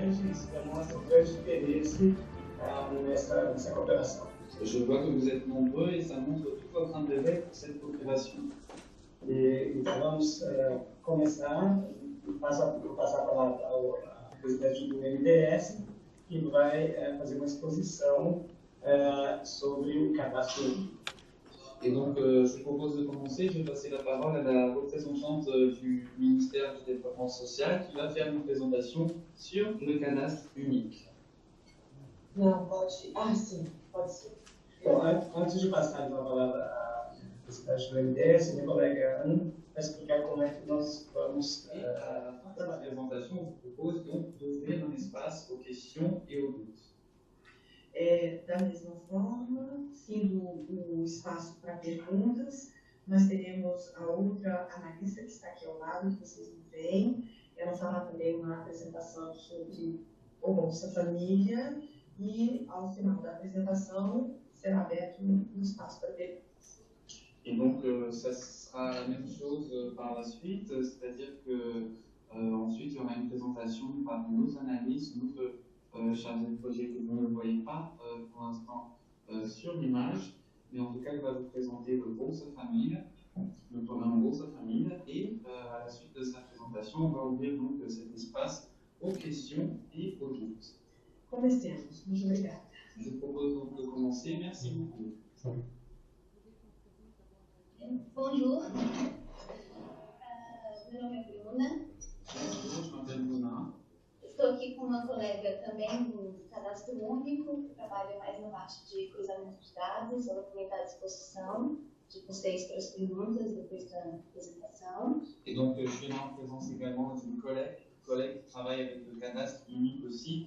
demonstra grande interesse nessa cooperação. Je vois que vous êtes nombreux et ça montre tout votre intérêt pour cette coopération. Então vamos começar, passar a palavra ao presidente do MDS, que vai fazer uma exposição sobre o cadastro único. Et donc, je propose de commencer. Je vais passer la parole à la représentante du ministère du Développement social qui va faire une présentation sur le cadastre unique. Não, pode. Ah, sim, pode ser. Então, antes de passar então, a palavra à presidente do MDS, minha colega Ana vai explicar como é que nós vamos. Et à la fin de la présentation, je vous propose donc d'ouvrir un espace aux questions et aux doutes. Da mesma forma, sendo o espaço para perguntas, nós teremos a outra analista que está aqui ao lado, que vocês não veem. Ela fará também uma apresentação sobre o Bolsa Família e, ao final da apresentação, será aberto um espaço para perguntas. Et donc, ça sera la même chose par la suite, c'est-à-dire que ensuite, il y aura une présentation par nos analystes, notre chargé de projet que vous ne voyez pas pour l'instant sur l'image, mais en tout cas, il va vous présenter le Bolsa Família, le programme Bolsa Família, et à la suite de sa présentation, on va ouvrir donc cet espace aux questions et aux doutes. Comecemos. Muito obrigada. Je vous propose donc de commencer. Merci beaucoup. Bonjour, meu nome é Bruna. Bonjour, je m'appelle Bruna. Estou aqui com uma colega também do Cadastro Único, que trabalha mais na parte de cruzamento de dados. Ela também está à disposição de vocês para as perguntas depois da apresentação. Et donc, je viens en présence également d'une collègue qui travaille avec le cadastre unique aussi,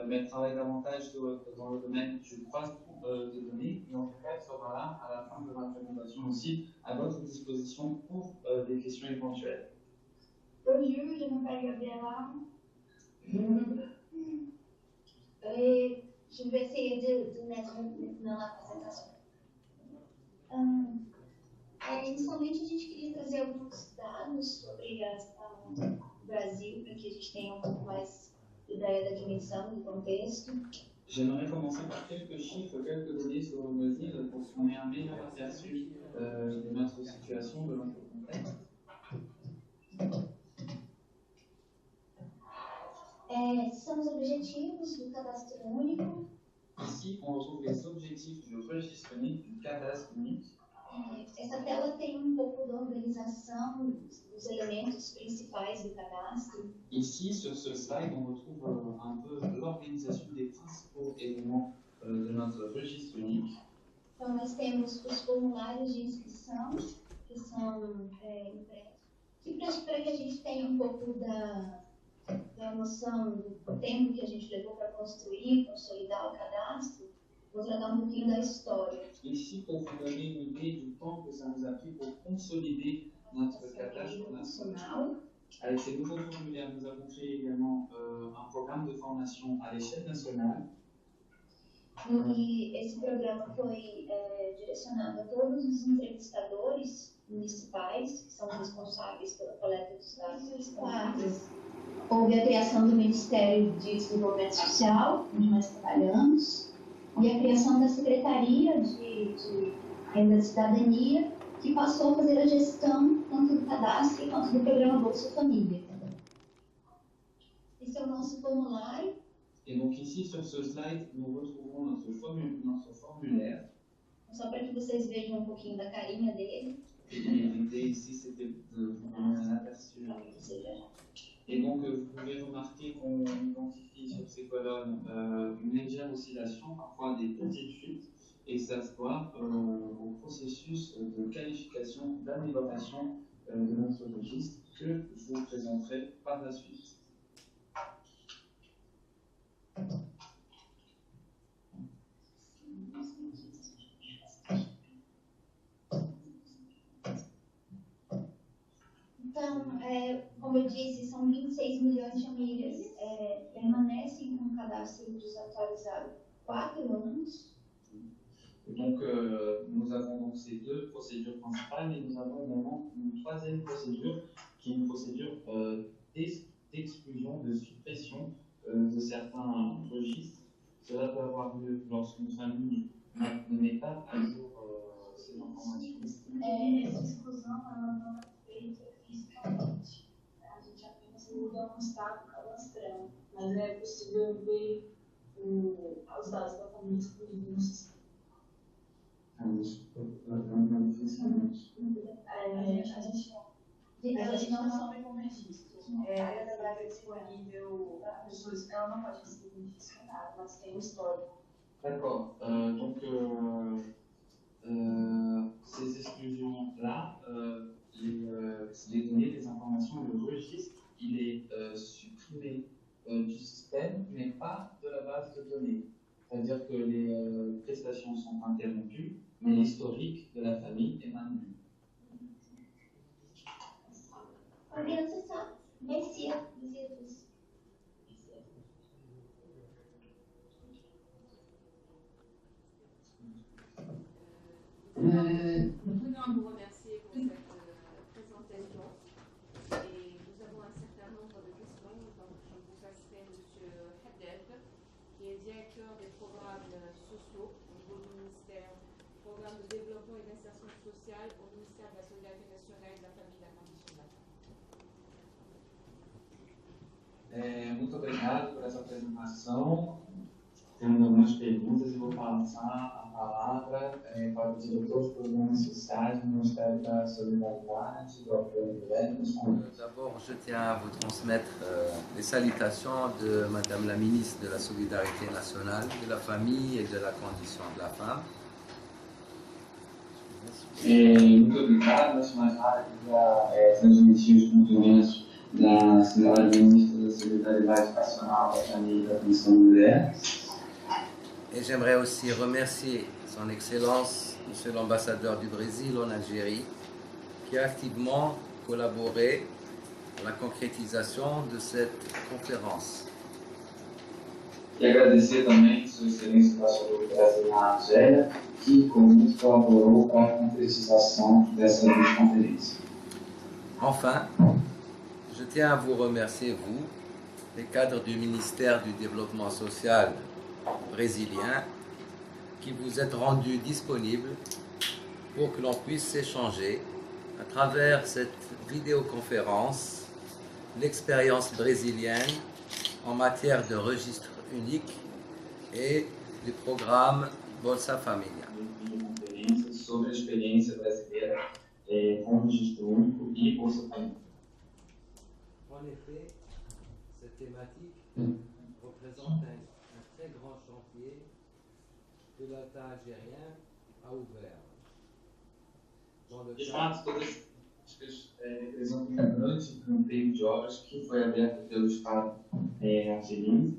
mais elle travaille davantage dans le domaine du croisement de données. Et en tout cas, elle sera là à la fin de ma présentation aussi à votre disposition pour des questions éventuelles. Bonjour, je m'appelle Gabriela. Je vais essayer de mettre na apresentação. Inicialmente, a gente queria trazer alguns dados sobre o Brasil, para que a gente tenha um pouco mais de ideia da dimensão, do contexto. J'aimerais commencer par quelques chiffres, quelques données sur le Brésil pour qu'on ait un meilleur aperçu de notre situation, de notre contexte. São os objetivos do Cadastro Único. Ici, on retrouve les objectifs du registre unique, du cadastre unique. Essa tela tem um pouco da organização dos elementos principais do cadastro. Ici, sur ce slide, on retrouve un peu l'organisation des principaux éléments de notre registre unique. Então, nós temos os formulários de inscrição, que são impressos, para que a gente tenha um pouco da noção do tempo que a gente levou para construir, consolidar o cadastro. Vou tratar um pouquinho da história. Ici, pour vous donner une idée du temps que ça nous a pris pour consolider notre cadastre national. Avec ces nouveaux formulaires, nous avons créé également un programme de formation à l'échelle nationale. E esse programa foi direcionado a todos os entrevistadores municipais, que são responsáveis pela coleta dos dados municipais. Houve a criação do Ministério de Desenvolvimento Social, onde nós trabalhamos, e a criação da Secretaria de Renda e Cidadania, que passou a fazer a gestão tanto do cadastro quanto do programa Bolsa Família. Esse é o nosso formulário. Et donc ici, sur ce slide, nous retrouvons notre formulaire. Só para que vocês vejam um pouquinho da carinha dele. Et l'idée ici, c'était de vous donner un aperçu. Et donc, vous pouvez remarquer qu'on identifie sur ces colonnes une légère oscillation, parfois des petites chutes, et ça se doit au processus de qualification, d'amélioration de notre registre que je vous présenterai par la suite. Então, como eu disse, são 26 milhões de famílias permanecem com o cadastro desatualizado 4 anos. Donc, nous avons donc ces deux procédures principales, mais nous avons également une troisième procédure qui est une procédure d'exclusion, de suppression de certains registres. Cela peut avoir lieu lorsqu'une famille ne met pas à jour ces informations. Essa exclusão ela não é feita fisicamente. A gente apenas muda um estado cadastrando, mas é possível ver os dados da família excluídos no sistema. Elas não somem com registro. Ela vai disponível, ela não pode receber benefício nada, mas tem um histórico. D'accord. Donc, ces exclusions-là, les données, les informations, le registre, il est supprimé du système, mais pas de la base de données. C'est-à-dire que les prestations sont interrompues, mais l'historique de la famille est maintenu. Fabiano, c'est ça. Merci à tous. Nous tenons à vous remercier pour cette présentation et nous avons un certain nombre de questions. Donc, je vous passerai M. Haddad, qui est directeur des programmes sociaux au niveau du ministère, programme de développement et d'insertion sociale au ministère de la Solidarité nationale et de la famille et de la condition de la femme. Muito obrigado por essa apresentação. Temos algumas perguntas e vou passar a palavra para o diretor dos programas sociais do Ministério da Solidariedade, do Apoio Direto. D'abord, je tiens à vous transmettre les salutations de Madame la ministre de la Solidarité nationale, de la famille et de la condition de la femme. Muito obrigado, mais uma vez, transmitir os cumprimentos da senhora ministra da Solidariedade Nacional, da Família e da Condição de Mulher. Et j'aimerais aussi remercier Son Excellence, Monsieur l'ambassadeur du Brésil en Algérie, qui a activement collaboré à la concrétisation de cette conférence. E agradecer também Sua Excelência da Solidariedade Brasil na Argélia, que conosco colaborou para a concretização dessa conferência. Enfin, je tiens à vous remercier, vous, les cadres du ministère du Développement social brésilien, qui vous êtes rendus disponibles pour que l'on puisse s'échanger à travers cette vidéoconférence l'expérience brésilienne en matière de registre unique et du programme Bolsa Família. Sobre a experiência brasileira com registro único e Bolsa Família. En effet, cette thématique représente un très grand chantier que l'État algérien a ouvert. Dans le De cadre fato, todas representam um grande campeio de obras que foi aberto pelo Estado argelino.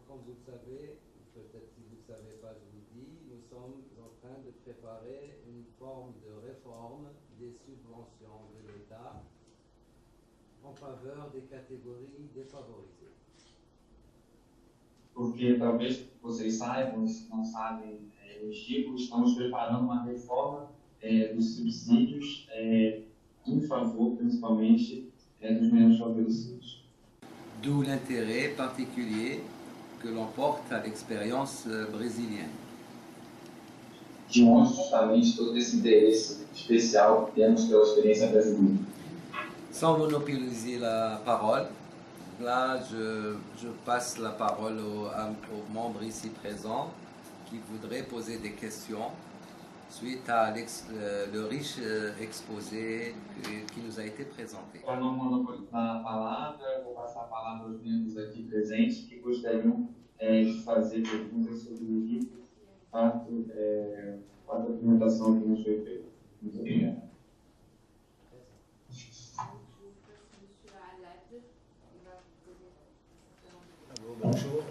Comme vous le savez, peut-être si vous ne le savez pas, je vous le dis, nous sommes en train de préparer une forme de réforme des subventions de l'État en faveur des catégories défavorisées. Porque talvez vocês saibam, se não sabem, no Chico, estamos preparando uma reforma dos subsídios em favor, principalmente, dos menos favorecidos. D'où l'intérêt particulier que l'on porte à l'expérience brésilienne. De onde justamente todo esse interesse especial que temos pela experiência brasileira. Sans monopoliser la parole, là je passe la parole aux membres ici présents qui voudraient poser des questions suite à le riche exposé qui nous a été présenté. Para não monopolizar a palavra, vou passar a palavra aos membros aqui presentes que gostariam de fazer perguntas sobre o livro, a apresentação que nos foi feita. Muito obrigado. Bonjour,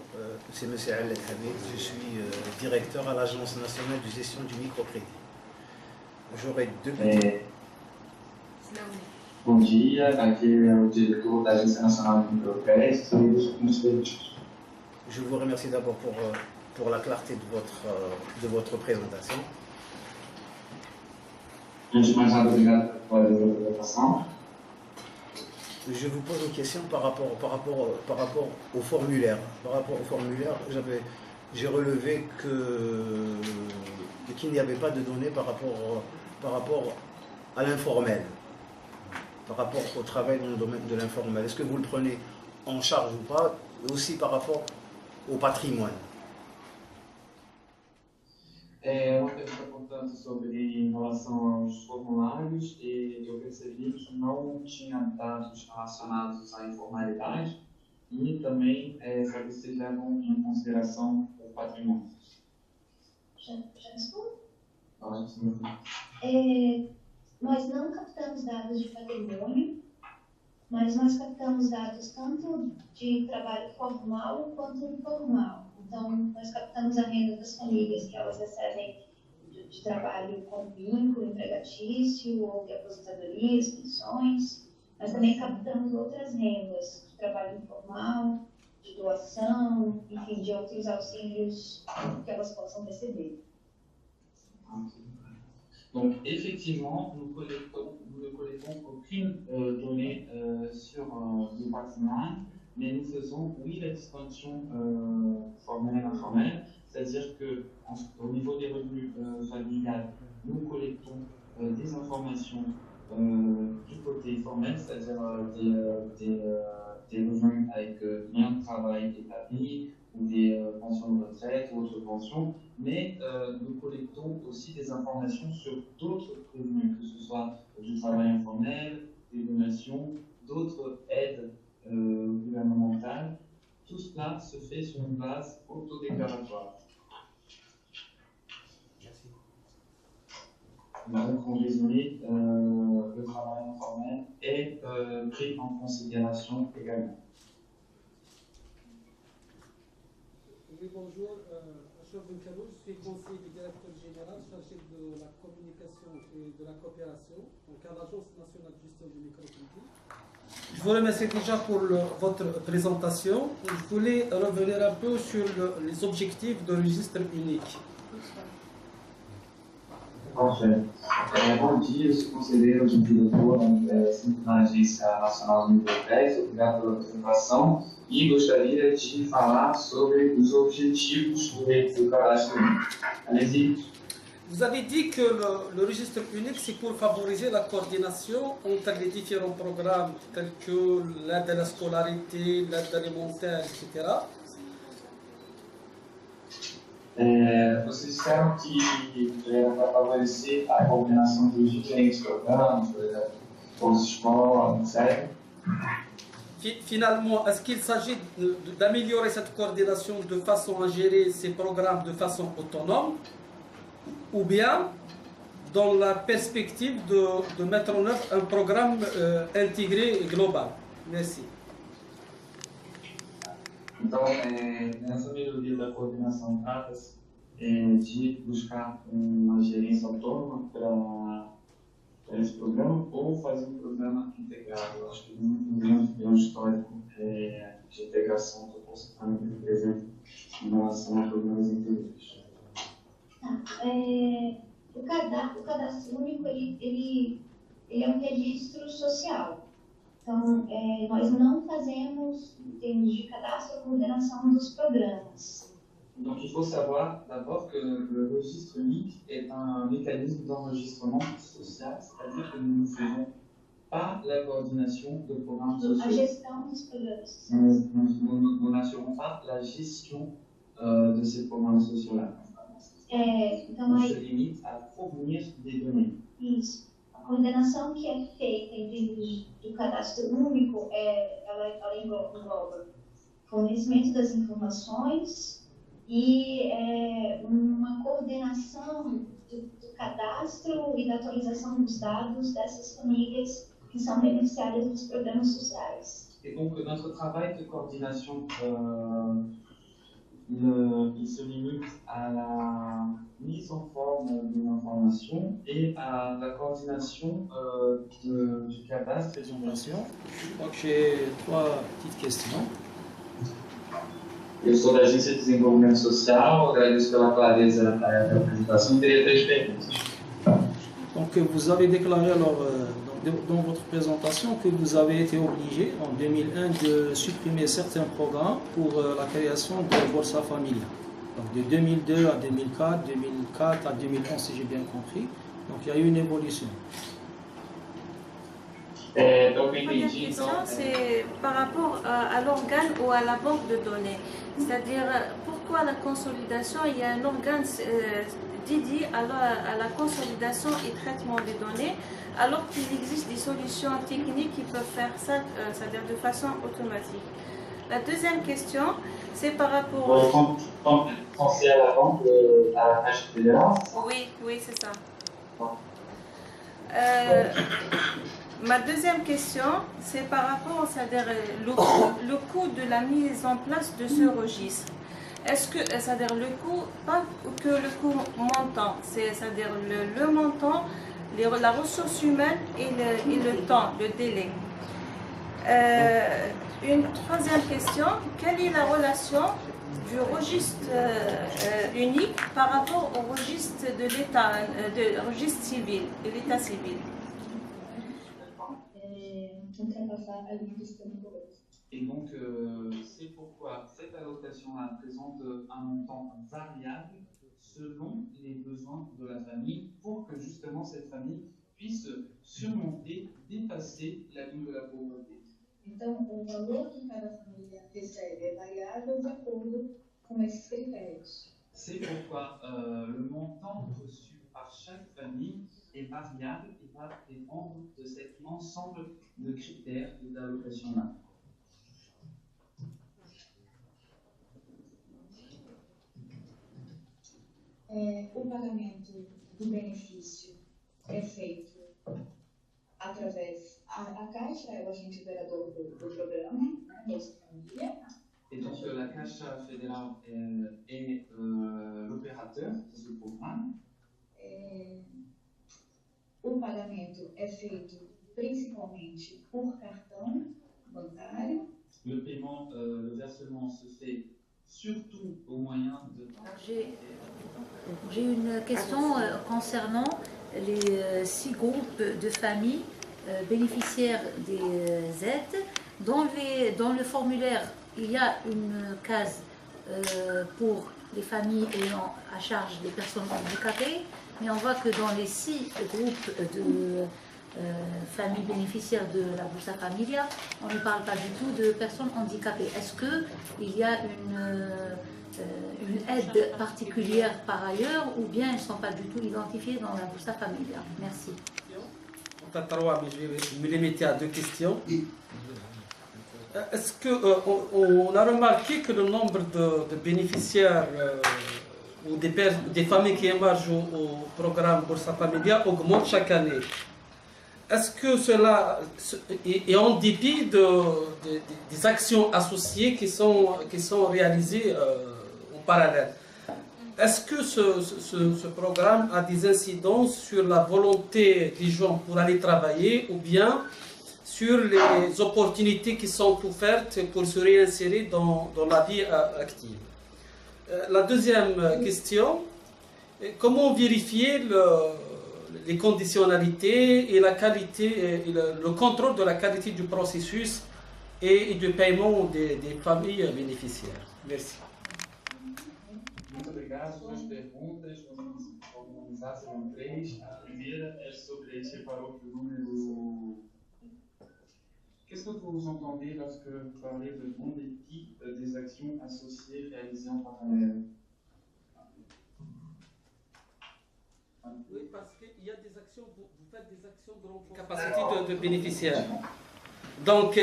c'est M. Aled Hamid, je suis directeur à l'Agence nationale de gestion du microcrédit. J'aurais deux questions. Bom dia, aqui é o diretor da Agência Nacional de Microcrédito e dos Créditos. Je vous remercie d'abord pour la clarté de votre présentation. Antes de mais nada, obrigado pela apresentação. je vous pose une question par rapport au formulaire. Par rapport au formulaire, j'ai relevé qu'il n'y avait pas de données par rapport à l'informel, par rapport au travail dans le domaine de l'informel. Est-ce que vous le prenez en charge ou pas? Et aussi par rapport au patrimoine. Uma pergunta, portanto, sobre em relação aos formulários, e eu percebi que não tinha dados relacionados à informalidade e também saber se vocês levam em consideração o patrimônio. Já respondo? Acho que sim. Nós não captamos dados de patrimônio, mas nós captamos dados tanto de trabalho formal quanto informal. Então, nós captamos a renda das famílias que elas recebem de trabalho com vínculo empregatício ou de aposentadorias, pensões, mas também captamos outras rendas de trabalho informal, de doação, enfim, de outros auxílios que elas possam receber. Donc, effectivement, nous ne collectons aucune donnée sur le patrimoine, mais nous faisons, oui, la distinction formelle et informelle, c'est-à-dire qu'au niveau des revenus familiales, nous collectons des informations du côté formel, c'est-à-dire des revenus avec lien de travail établi, ou des pensions de retraite ou autres pensions, mais nous collectons aussi des informations sur d'autres revenus, que ce soit du travail informel, des donations, d'autres aides gouvernementales. Tout cela se fait sur une base autodéclaratoire. Donc, en résumé, le travail informel est pris en considération également. Oui, bonjour. Achab Benkalou, je suis conseiller du directeur général chargé de la communication et de la coopération donc à l'Agence nationale de gestion du microcrédit. Je vous remercie déjà pour votre présentation. Je voulais revenir un peu sur les objectifs de registre unique. Bom dia, eu sou conselheiro de diretor na Agência Nacional do Microcrédito. Obrigado pela apresentação e gostaria de falar sobre os objetivos do cadastro único. Allez-y. Vous avez dit que le registre unique, c'est pour favoriser la coordination entre les différents programmes tels que l'aide à la scolarité, l'aide alimentaire, etc. Vocês disseram que era para favorecer a coordenação dos diferentes programas, por exemplo, bolsa escola, etc. Finalement, est-ce qu'il s'agit d'améliorer cette coordination de façon à gérer ces programmes de façon autonome, ou bien dans la perspective de mettre en œuvre un programme intégré et global? Merci. Então, nessa melhoria da coordenação, trata-se de buscar uma gerência autônoma para esse programa ou fazer um programa integrado. Eu acho que não tem um histórico de integração que eu posso estar me presente em relação a programas integrados. O cadastro único ele é um registro social. Então, nós não fazemos, em termos de cadastro, a coordenação dos programas. Donc, il faut savoir d'abord que le registre unique est un mécanisme d'enregistrement social, c'est-à-dire que nous ne faisons pas la coordination de programmes sociaux. A gestão dos programas sociais. Nous n'assurons pas la gestion de ces programmes sociaux-là. Então, on se limite à fournir des données. Isso. A coordenação que é feita em termos do cadastro único, ela engloba fornecimento das informações e uma coordenação do cadastro e da atualização dos dados dessas famílias que são beneficiárias dos programas sociais. Et donc, notre travail de coordination il se limite à la mise en forme de l'information et à la coordination du cadastre et de l'information. Donc j'ai 3 petites questions. Eu sou da Agência de Desenvolvimento Social, agradeço pela clareza da apresentação e teria 3 perguntas. Donc vous avez déclaré alors, dans votre présentation que vous avez été obligé en 2001 de supprimer certains programmes pour la création de Bolsa Familia. Donc de 2002 à 2004, 2004 à 2011 si j'ai bien compris. Donc il y a eu une évolution. Donc, La première question, c'est par rapport à l'organe ou à la banque de données. C'est-à-dire, pourquoi la consolidation, il y a un organe dédié à la consolidation et traitement des données, alors qu'il existe des solutions techniques qui peuvent faire ça, c'est-à-dire de façon automatique. La deuxième question, c'est par rapport... Pensez à la banque, à la page fédérale. Oui, c'est ça. Ma deuxième question, c'est par rapport, c'est-à-dire le coût de la mise en place de ce registre. Est-ce que, c'est-à-dire le coût, pas que le coût montant, c'est-à-dire le montant, la ressource humaine et le temps, le délai. Une troisième question, quelle est la relation du registre unique par rapport au registre de l'État, registre civil, de l'État civil? Et donc, c'est pourquoi cette allocation-là présente un montant variable selon les besoins de la famille pour que justement cette famille puisse surmonter, dépasser la ligne de la pauvreté. Então, o valor que cada família recebe é variável de acordo com esses critérios. C'est pourquoi le montant reçu par chaque famille est variable et va dépendre de cet ensemble de critères et d'allocations-là. O pagamento do benefício é feito através... A Caixa é o agente operador do programa, né, Bolsa Família. Et donc la Caixa fédérale est l'opérateur de ce programme. O pagamento é feito principalmente por cartão bancário. Le paiement, le versement se fait surtout au moyen de... J'ai une question concernant les 6 groupes de familles bénéficiaires des aides. Dans le formulaire, il y a une case pour les familles ayant à charge des personnes handicapées, mais on voit que dans les 6 groupes de familles bénéficiaires de la Bolsa Familia, on ne parle pas du tout de personnes handicapées. Est-ce qu'il y a une aide particulière par ailleurs ou bien elles ne sont pas du tout identifiées dans la Bolsa Familia? Merci. Je vais me limiter à 2 questions. Est-ce qu'on a remarqué que le nombre de bénéficiaires ou des familles qui émargent au programme Bolsa Familia augmente chaque année? Est-ce que cela est en dépit des actions associées qui sont réalisées en parallèle? Est-ce que ce programme a des incidences sur la volonté des gens pour aller travailler ou bien sur les opportunités qui sont offertes pour se réinsérer dans la vie active? La deuxième question, comment vérifier les conditionnalités et la qualité, et le contrôle de la qualité du processus et du paiement des familles bénéficiaires? Merci. Muito obrigado. 2 perguntas, vamos organizar, serão 3. A primeira é sobre, je parle du número... Qu'est-ce que vous entendez lorsque vous parlez de non-dépit des actions associées réalisées en parallèle? Oui, parce qu'il y a des actions, vous faites des actions de renforcement. Capacité de bénéficiaires. Donc,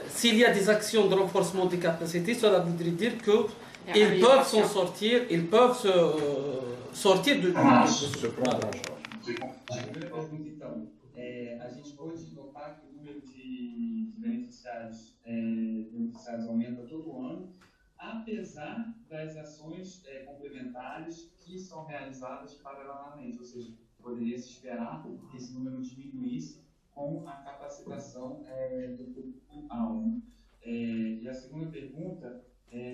s'il y a des actions de renforcement des capacités, cela voudrait dire qu'ils peuvent s'en sortir, ils peuvent sortir de ce programme. A gente pode notar que o número de beneficiários aumenta todo ano, apesar das ações complementares que são realizadas paralelamente, ou seja, poderia se esperar que esse número diminuísse com a capacitação do público-alvo. E a segunda pergunta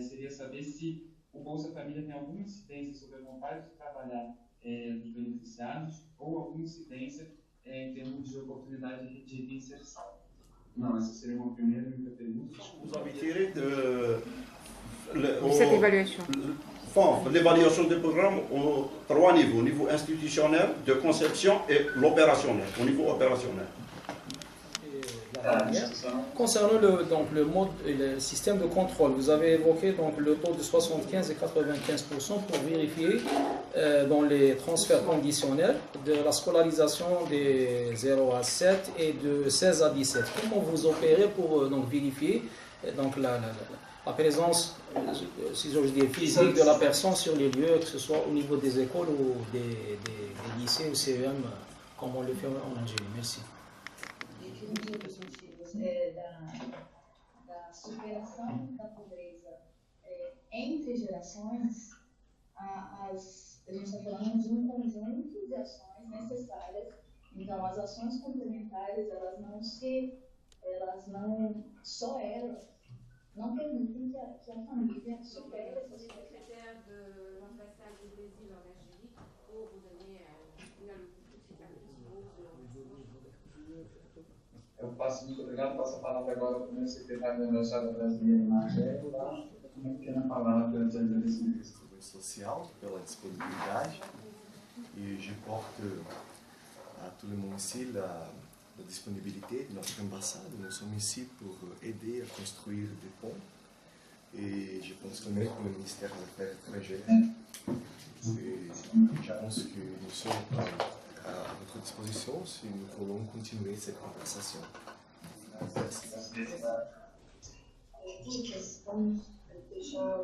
seria saber se o Bolsa Família tem alguma incidência sobre a vontade de trabalhar dos beneficiários ou alguma incidência em termos de oportunidade de inserção. Não, essa seria uma primeira pergunta. Vous avez tiré de cette évaluation. L'évaluation des programmes aux 3 niveaux, au niveau institutionnel, de conception et l'opérationnel, au niveau opérationnel. Concernant le mode et le système de contrôle, vous avez évoqué donc, le taux de 75 et 95% pour vérifier dans les transferts conditionnels de la scolarisation des 0 à 7 et de 16 à 17. Comment vous opérez pour donc, vérifier donc, la présence, si j'ose dire, physique de la personne sur les lieux, que ce soit au niveau des écoles ou des lycées ou CEM, comme on le fait en Algérie? Merci. Da superação da pobreza entre gerações, a gente está falando de um conjunto de ações necessárias. Então, as ações complementares, elas não só elas não permitem que a família supere essas secrétaire de l'ambassade du Brésil en Algérie pour vous donner Eu passo, muito obrigado, passo a palavra agora para o meu secretário da Embaixada Brasileira na Argélia, uma pequena palavra diante desse ministro. Social, pela disponibilidade, e je porte à tout le monde ici la disponibilité de notre ambassade. Nous sommes ici pour aider à construire des ponts, et je pense que même le ministère des Affaires étrangères, et je pense que nous sommes à votre disposition si nous voulons continuer cette conversation. Lucas, vamos deixar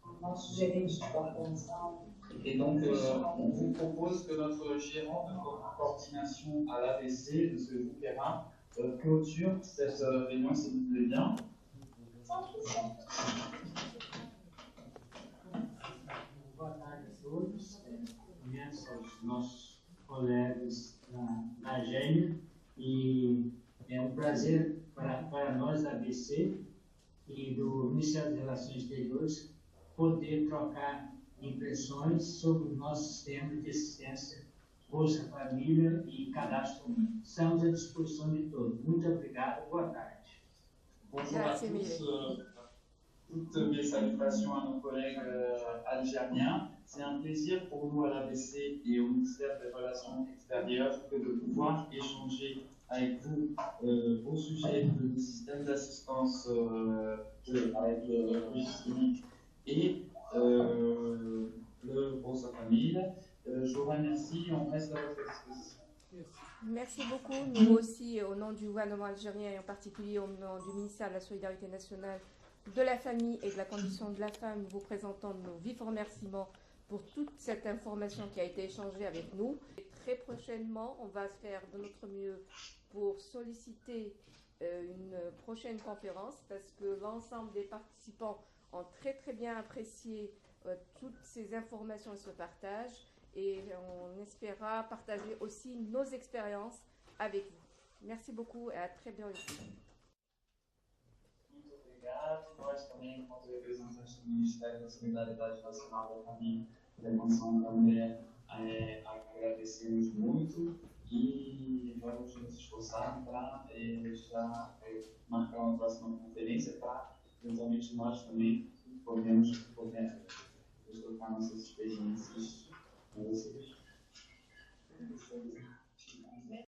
o nosso gerente de coordenação. Et donc, on vous propose que notre gérant de coordination à l'AVC de ce terrain clôture cette réunion, s'il vous plaît bien. Boa tarde a todos. Conheço os nossos colegas da Argélia e é um prazer para nós da ABC e do Ministério das Relações Exteriores poder trocar impressões sobre o nosso sistema de assistência Bolsa Família e Cadastro Único. Estamos à disposição de todos. Muito obrigado. Boa tarde. Bonjour à tous. Toutes mes salutations à nos collègues algériens. C'est un plaisir pour nous à l'ABC et au ministère des Relations extérieures que de pouvoir échanger avec vous au sujet du système d'assistance avec le registre unique et le Bolsa Famille. Je vous remercie, on reste à votre disposition. Merci beaucoup. Nous aussi, au nom du gouvernement algérien et en particulier au nom du ministère de la Solidarité nationale, de la famille et de la condition de la femme, nous vous présentons nos vifs remerciements pour toute cette information qui a été échangée avec nous. Et très prochainement, on va faire de notre mieux pour solliciter une prochaine conférence parce que l'ensemble des participants ont très bien apprécié toutes ces informations et ce partage. Et on espérera partager aussi nos expériences avec vous. Merci beaucoup et à très bientôt. Muito obrigado. Nós também, enquanto representantes do Ministério da Solidariedade Nacional da Família e da Condição da Mulher, agradecemos muito e vamos nos esforçar para já marcar uma próxima conferência para, eventualmente, nós também podemos trocar nossas experiências com vocês.